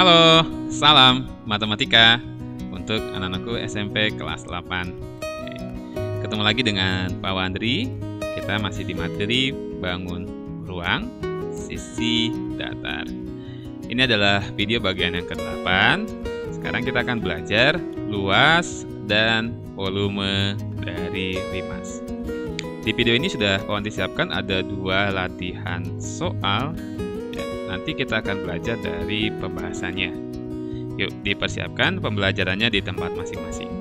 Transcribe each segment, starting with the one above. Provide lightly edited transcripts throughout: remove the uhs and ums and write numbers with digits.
Halo, salam matematika untuk anak-anakku SMP kelas 8. Oke, ketemu lagi dengan Pak Wandri. Kita masih di materi bangun ruang sisi datar. Ini adalah video bagian yang ke-8. Sekarang kita akan belajar luas dan volume dari limas. Di video ini sudah Pak Wandri siapkan ada 2 latihan soal. Nanti kita akan belajar dari pembahasannya. Yuk, dipersiapkan pembelajarannya di tempat masing-masing.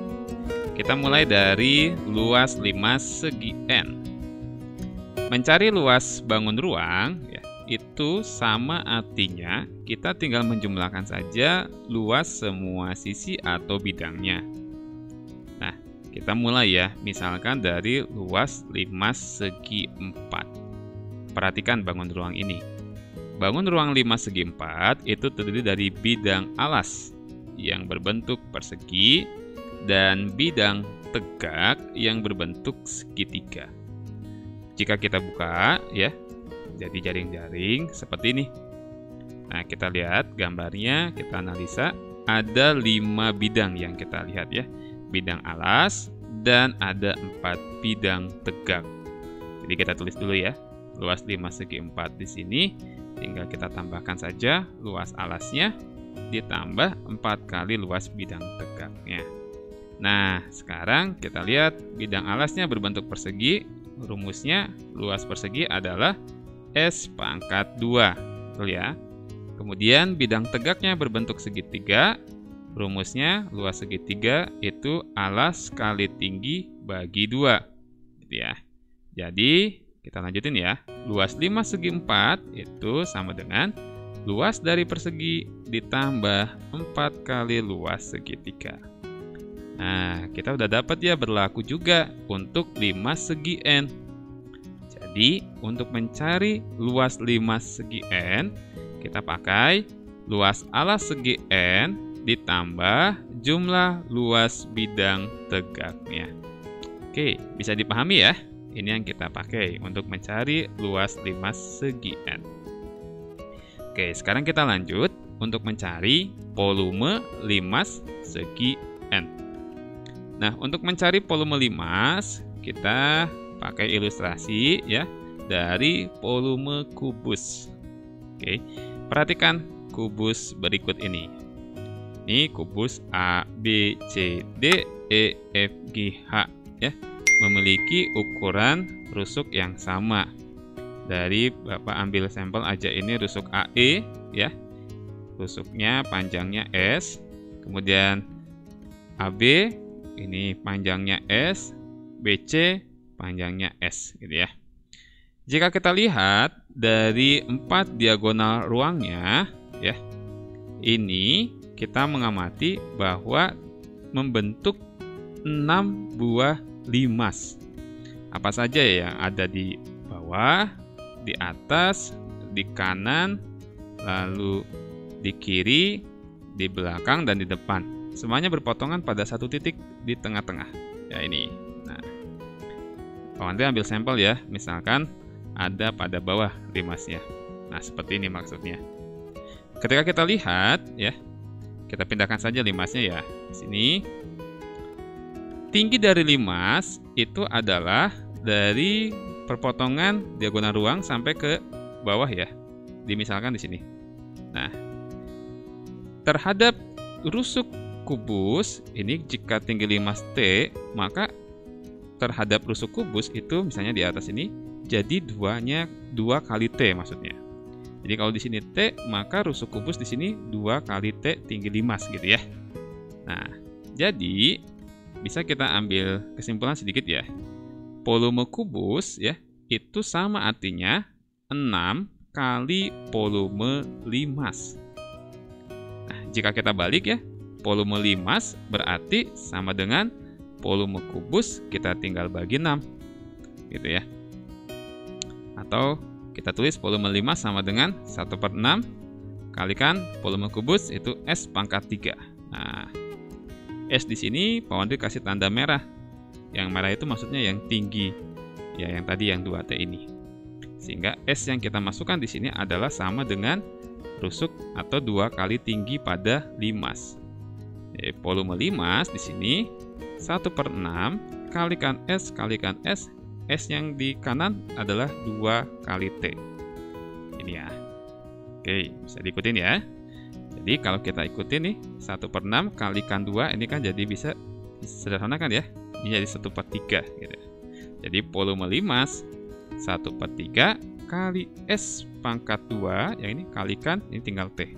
Kita mulai dari luas limas segi N. Mencari luas bangun ruang, itu sama artinya kita tinggal menjumlahkan saja luas semua sisi atau bidangnya. Nah, kita mulai ya, misalkan dari luas limas segi 4. Perhatikan bangun ruang ini. Bangun ruang limas segi 4 itu terdiri dari bidang alas yang berbentuk persegi dan bidang tegak yang berbentuk segitiga. Jika kita buka ya, jadi jaring-jaring seperti ini. Nah, kita lihat gambarnya, kita analisa, ada 5 bidang yang kita lihat ya. Bidang alas dan ada 4 bidang tegak. Jadi kita tulis dulu ya. Luas limas segi 4 di sini. Tinggal kita tambahkan saja luas alasnya ditambah 4 kali luas bidang tegaknya. Nah, sekarang kita lihat bidang alasnya berbentuk persegi. Rumusnya luas persegi adalah S pangkat 2. Betul ya? Kemudian bidang tegaknya berbentuk segitiga. Rumusnya luas segitiga itu alas kali tinggi bagi 2. Gitu ya. Jadi, kita lanjutin ya. Luas limas segi 4 itu sama dengan luas dari persegi ditambah 4 kali luas segitiga. Nah, kita udah dapat ya berlaku juga untuk limas segi N. Jadi, untuk mencari luas limas segi N, kita pakai luas alas segi N ditambah jumlah luas bidang tegaknya. Oke, bisa dipahami ya? Ini yang kita pakai untuk mencari luas limas segi N. Oke, sekarang kita lanjut untuk mencari volume limas segi N. Nah, untuk mencari volume limas, kita pakai ilustrasi ya dari volume kubus. Oke, perhatikan kubus berikut ini. Ini kubus A, B, C, D, E, F, G, H ya. Memiliki ukuran rusuk yang sama. Dari Bapak ambil sampel aja ini rusuk AE ya. Rusuknya panjangnya S. Kemudian AB ini panjangnya S, BC panjangnya S gitu ya. Jika kita lihat dari 4 diagonal ruangnya ya. Ini kita mengamati bahwa membentuk 6 buah limas. Apa saja yang ada di bawah, di atas, di kanan, lalu di kiri, di belakang, dan di depan. Semuanya berpotongan pada satu titik di tengah-tengah. Ya ini. Nah, Pak Wandri ambil sampel ya. Misalkan ada pada bawah limasnya. Nah, seperti ini maksudnya. Ketika kita lihat ya, kita pindahkan saja limasnya ya. Di sini. Tinggi dari limas itu adalah dari perpotongan diagonal ruang sampai ke bawah ya. Misalkan di sini. Nah, terhadap rusuk kubus ini jika tinggi limas T, maka terhadap rusuk kubus itu misalnya di atas ini jadi 2 kali T maksudnya. Jadi kalau di sini T, maka rusuk kubus di sini 2 kali T tinggi limas gitu ya. Nah, jadi bisa kita ambil kesimpulan sedikit ya. Volume kubus ya, itu sama artinya 6 kali volume limas. Nah, jika kita balik ya, volume limas berarti sama dengan volume kubus kita tinggal bagi 6. Gitu ya. Atau kita tulis volume limas sama dengan 1/6 kalikan volume kubus itu S pangkat 3. Nah, S di sini Pak Wandri kasih tanda merah. Yang merah itu maksudnya yang tinggi. Ya, yang tadi yang 2T ini. Sehingga S yang kita masukkan di sini adalah sama dengan rusuk atau 2 kali tinggi pada limas. Volume limas di sini 1/6 kalikan S kalikan S. S yang di kanan adalah 2 kali T. Ini ya. Oke, bisa diikutin ya. Jadi kalau kita ikutin nih 1/6 kalikan 2, ini kan jadi bisa sederhanakan ya. Ini jadi 1/3 gitu. Jadi volume limas 1/3 kali S pangkat 2, yang ini kalikan, ini tinggal T.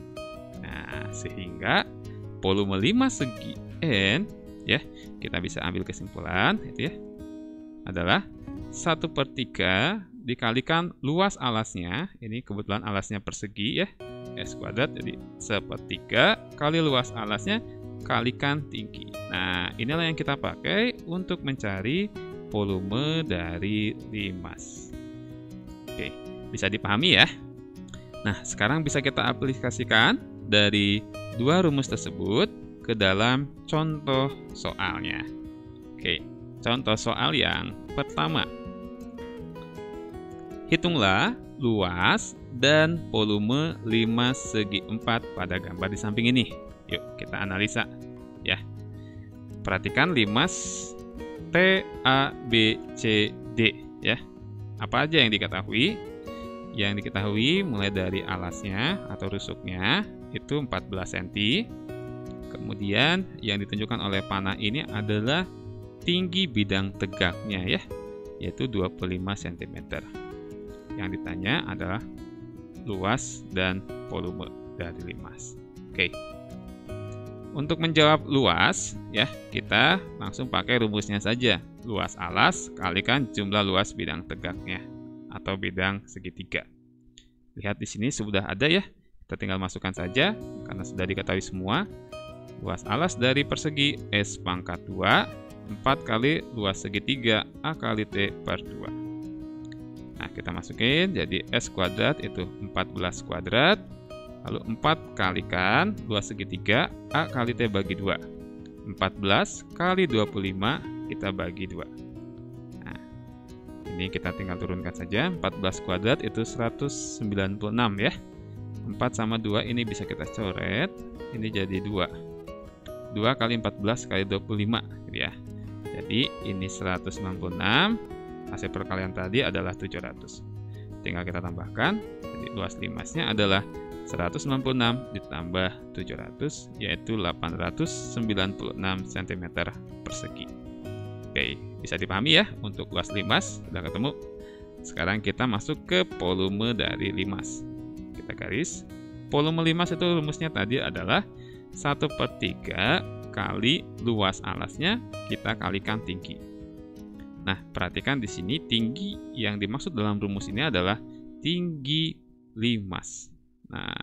Nah, sehingga volume limas segi N, ya, kita bisa ambil kesimpulan, itu ya, adalah 1/3 dikalikan luas alasnya, ini kebetulan alasnya persegi ya, S kuadrat, jadi 1/3 kali luas alasnya kalikan tinggi. Nah, inilah yang kita pakai untuk mencari volume dari limas. Oke, bisa dipahami ya. Nah, sekarang bisa kita aplikasikan dari dua rumus tersebut ke dalam contoh soalnya. Oke, contoh soal yang pertama. Hitunglah luas dan volume limas segi 4 pada gambar di samping ini. Yuk, kita analisa ya. Perhatikan limas T, A, B, C, D ya. Apa aja yang diketahui? Yang diketahui mulai dari alasnya atau rusuknya itu 14 cm. Kemudian yang ditunjukkan oleh panah ini adalah tinggi bidang tegaknya ya, yaitu 25 cm. Yang ditanya adalah luas dan volume dari limas. Oke. Untuk menjawab luas ya, kita langsung pakai rumusnya saja. Luas alas kalikan jumlah luas bidang tegaknya atau bidang segitiga. Lihat di sini sudah ada ya. Kita tinggal masukkan saja karena sudah diketahui semua. Luas alas dari persegi S pangkat 2, 4 kali luas segitiga A kali T per 2. Nah, kita masukin jadi S kuadrat itu 14 kuadrat. Lalu 4 kalikan luas segitiga A kali T bagi 2. 14 kali 25 kita bagi 2. Nah, ini kita tinggal turunkan saja. 14 kuadrat itu 196 ya. 4 sama 2 ini bisa kita coret. Ini jadi 2. 2 kali 14 kali 25 gitu ya. Jadi ini 196. Hasil perkalian tadi adalah 700. Tinggal kita tambahkan. Jadi luas limasnya adalah 196 ditambah 700, yaitu 896 cm persegi. Oke, bisa dipahami ya untuk luas limas, sudah ketemu. Sekarang kita masuk ke volume dari limas. Kita garis. Volume limas itu rumusnya tadi adalah 1/3 kali luas alasnya kita kalikan tinggi. Nah, perhatikan di sini tinggi yang dimaksud dalam rumus ini adalah tinggi limas. Nah,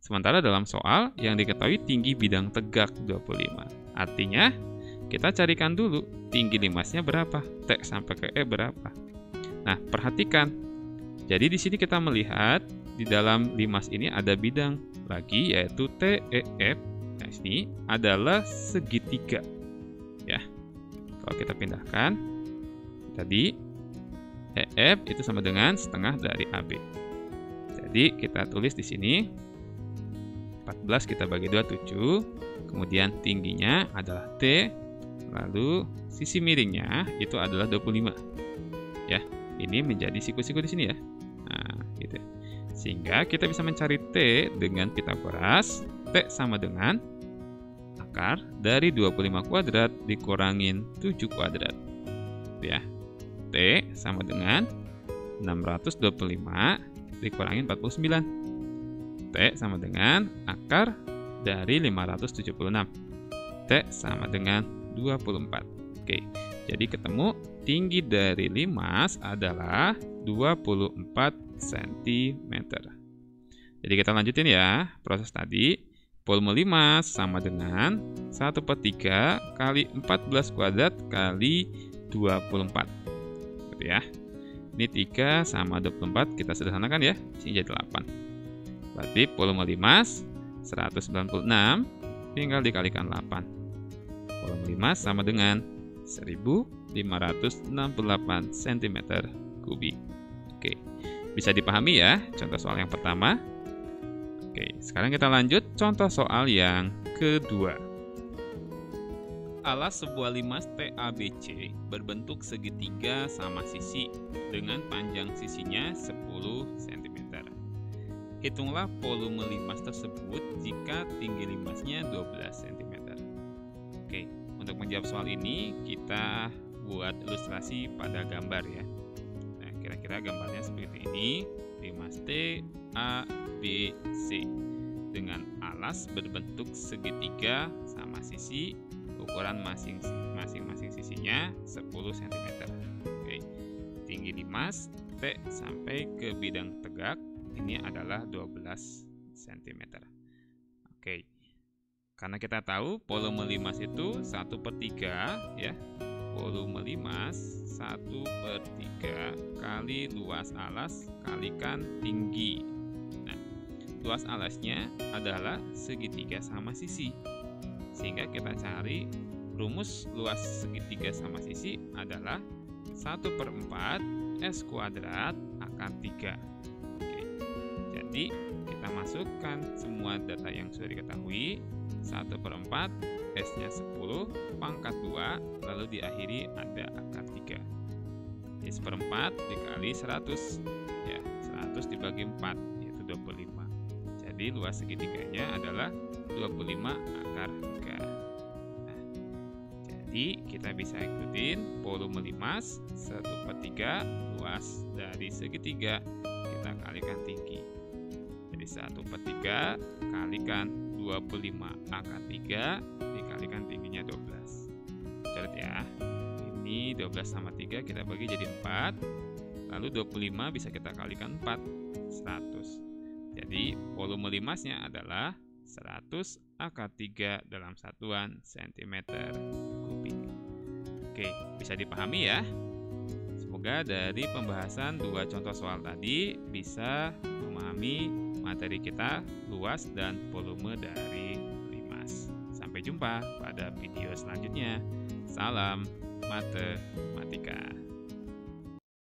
sementara dalam soal yang diketahui tinggi bidang tegak 25. Artinya, kita carikan dulu tinggi limasnya berapa, T sampai ke E berapa. Nah, perhatikan. Jadi di sini kita melihat di dalam limas ini ada bidang lagi yaitu T, E, F. Nah, ini adalah segitiga. Ya. Kalau kita pindahkan tadi EF itu sama dengan setengah dari AB. Jadi kita tulis di sini 14 kita bagi 2 7. Kemudian tingginya adalah T, lalu sisi miringnya itu adalah 25. Ya, ini menjadi siku-siku di sini ya. Nah, gitu. Sehingga kita bisa mencari T dengan Pitagoras. T sama dengan akar dari 25 kuadrat dikurangin 7 kuadrat. Ya. T sama dengan 625 dikurangin 49. T sama dengan akar dari 576. T sama dengan 24. Oke, jadi ketemu tinggi dari limas adalah 24 cm. Jadi kita lanjutin ya proses tadi. Volume limas sama dengan 1/3 kali 14 kuadrat kali 24. Gitu ya. Ini 3 sama 24 kita sederhanakan ya. Sini jadi 8. Berarti volume limas 196 tinggal dikalikan 8. Volume limas sama dengan 1568 cm3. Oke. Bisa dipahami ya contoh soal yang pertama. Oke. Oke, sekarang kita lanjut contoh soal yang kedua. Alas sebuah limas TABC berbentuk segitiga sama sisi dengan panjang sisinya 10 cm. Hitunglah volume limas tersebut jika tinggi limasnya 12 cm. Oke, untuk menjawab soal ini kita buat ilustrasi pada gambar ya. Nah, kira-kira gambarnya seperti ini. Limas T, A, B, C dengan alas berbentuk segitiga sama sisi, ukuran masing-masing sisinya 10 cm. Oke. Tinggi limas T sampai ke bidang tegak ini adalah 12 cm. Oke. Karena kita tahu volume limas itu 1/3 ya. Volume limas 1/3 kali luas alas kalikan tinggi. Nah, luas alasnya adalah segitiga sama sisi. Sehingga kita cari rumus luas segitiga sama sisi adalah 1/4 S kuadrat akar 3. Oke. Jadi kita masukkan semua data yang sudah diketahui. 1/4 S-nya 10 pangkat 2 lalu diakhiri ada akar 3. Jadi 1/4 dikali 100 ya, 100 dibagi 4 yaitu 25. Jadi luas segitiganya adalah 25 akar 3. Nah, jadi kita bisa ikutin volume limas 1/3 luas dari segitiga kita kalikan tinggi. Jadi 1/3 kalikan 25 akar 3 dikalikan tingginya 12. Coret ya. Ini 12 sama 3 kita bagi jadi 4. Lalu 25 bisa kita kalikan 4, 100. Jadi volume limasnya adalah 100 akar 3 dalam satuan cm kubik. Oke, bisa dipahami ya. Semoga dari pembahasan dua contoh soal tadi bisa memahami materi kita luas dan volume dari limas. Sampai jumpa pada video selanjutnya. Salam matematika.